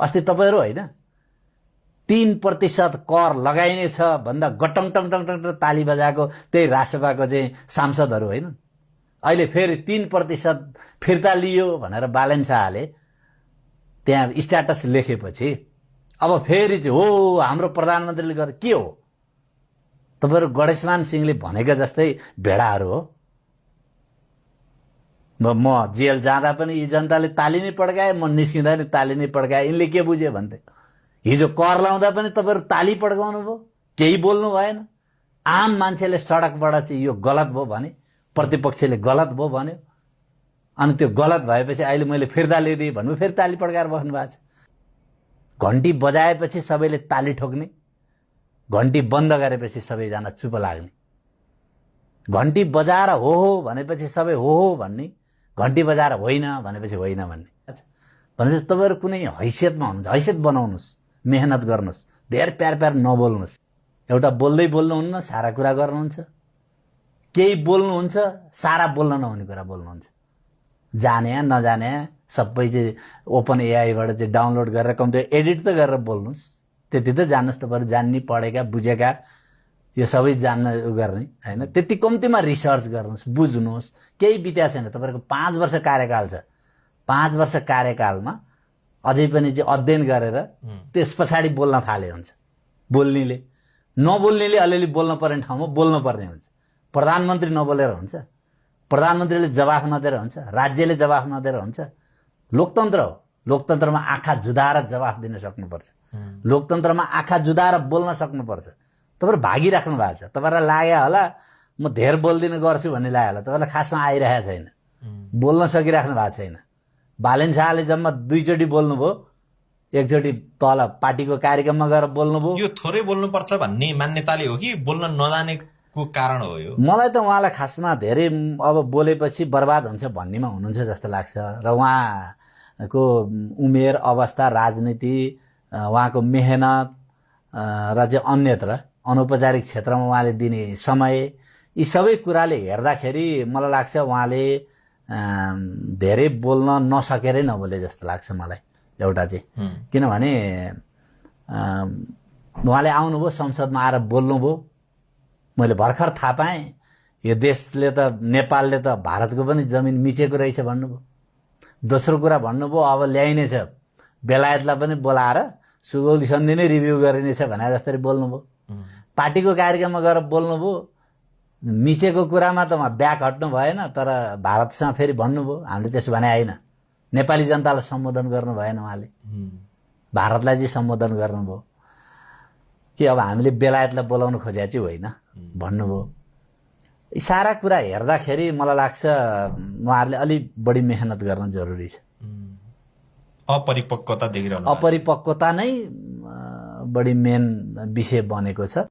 अस्ति तपाईँहरू होइन 3% कर लगाइनेछ भन्दा गटङ टङ टङ टङ ताली बजाएको त्यही राष्ट्रसभाको चाहिँ सांसदहरू होइन। अहिले फेरि 3% फिर्ता लियो भनेर बालन शाहले त्यहाँ स्ट्याटस लेखेपछि अब फेरि चाहिँ हो हाम्रो प्रधानमन्त्रीले गरे के हो? तपाईहरु गणेशमान सिंहले भनेको जस्तै भेडाहरू हो। म जेल जाँदा पनि यी जनताले ताली नै पड्काए, म निस्किँदा नि ताली नै पड्काए। यिनले के बुझे भन्थे हिजो कर लाउँदा पनि तपाईहरु ताली पड्काउनु भयो, केही बोल्नु भएन। आम मान्छेले सडकबाट चाहिँ यो गलत भयो भने, प्रतिपक्षले गलत भयो भन्यो, अनि त्यो गलत भएपछि अहिले मैले फिर्ता लिदिए भन्नु फेरि ताली पड्काएर बस्नु भएको छ। घण्टी बजाएपछि सबैले ताली ठोक्ने, घण्टी बन्द गरेपछि सबैजना चुप लाग्ने, घण्टी बजाएर हो भनेपछि सबै हो भन्ने, घण्टी बजाएर होइन भनेपछि होइन भन्ने। भनेपछि तपाईहरु कुनै हैसियतमा हुनुहुन्छ, हैसियत बनाउनुस्, मेहनत गर्नुस्, धेरै प्यार प्यार नबोल्नुस्। एउटा बोल्दै बोल्नुहुन्न, सारा कुरा गर्नुहुन्छ, केही बोल्नुहुन्छ, सारा बोल्न नहुने कुरा बोल्नुहुन्छ। जाने नजाने सबै चाहिँ ओपन एआईबाट चाहिँ डाउनलोड गरेर कम्प्युटर एडिट त गरेर बोल्नुस्। त्यति त जान्नुस्, तपाईहरु जान्ने, पढेका, बुझेका, यो सबै जान्न गर्ने हैन। त्यति कम्तीमा रिसर्च गर्नुस्, बुझ्नुस्। केही बित्या छैन, तपाईहरुको 5 वर्ष कार्यकाल छ। 5 वर्ष कार्यकालमा अझै पनि चाहिँ अध्ययन गरेर त्यसपछि बोल्न थाले हुन्छ। बोल्नेले, नबोल्नेले अलिअलि बोल्न पर्ने ठाउँमा बोल्न पर्ने हुन्छ। प्रधानमन्त्री नबोलेर हुन्छ, प्रधानमन्त्रीले जवाफ नदिएर हुन्छ, राज्यले जवाफ नदिएर हुन्छ। लोकतन्त्र हो, लोकतन्त्रमा आँखा जुदाएर जवाफ दिन सक्नुपर्छ, लोकतन्त्रमा आँखा जुदाएर बोल्न सक्नुपर्छ। तपाईहरु भागिराख्नु भएको छ। तपाईहरुलाई लाग्यो होला म धेर बोल्दिन गर्छु भन्ने लाग्यो होला, तपाईहरुलाई खासमा आइरहेको छैन, बोल्न सकिराख्नु भएको छैन। बालन शाहले जम्मा 2 चोटि बोल्नुभयो, एकचोटि तल पार्टीको कार्यक्रममा गएर बोल्नुभयो। यो थोरै बोल्नुपर्छ भन्ने मान्यताले हो कि बोल्न नजानेको कारण हो यो? मलाई त उहाँलाई खासमा धेरै अब बोलेपछि बर्बाद हुन्छ भन्नेमा हुनुहुन्छ जस्तो लाग्छ। र उहाँको उमेर, अवस्था, राजनीति, उहाँको मेहनत र चाहिँ अन्यत्र अनौपचारिक क्षेत्रमा उहाँले दिने समय, यी सबै कुराले हेर्दाखेरि मलाई लाग्छ उहाँले धेरै बोल्न नसकेरै नबोले जस्तो लाग्छ मलाई एउटा चाहिँ। किनभने उहाँले आउनुभयो, संसदमा आएर बोल्नुभयो। मैले भर्खर थाहा पाएँ यो देशले त, नेपालले त भारतको पनि जमिन मिचेको रहेछ भन्नुभयो। दोस्रो कुरा भन्नुभयो अब ल्याइनेछ, बेलायतलाई पनि बोलाएर सुगौली सन्धि नै रिभ्यू गरिनेछ भने जस्तै बोल्नुभयो। पार्टीको कार्यक्रममा गएर बोल्नुभयो। मिचेको कुरामा त उहाँ ब्याक हट्नु भएन, तर भारतसँग फेरि भन्नुभयो हामीले त्यसो भने होइन। नेपाली जनतालाई सम्बोधन गर्नु भएन उहाँले, भारतलाई चाहिँ सम्बोधन गर्नुभयो कि अब हामीले बेलायतलाई बोलाउनु खोजेको चाहिँ होइन भन्नुभयो। यी सारा कुरा हेर्दाखेरि मलाई लाग्छ उहाँहरूले अलि बढी मेहनत गर्न जरुरी छ। अपरिपक्वता देखिरहनु, अपरिपक्वता नै बढी मेन विषय बनेको छ।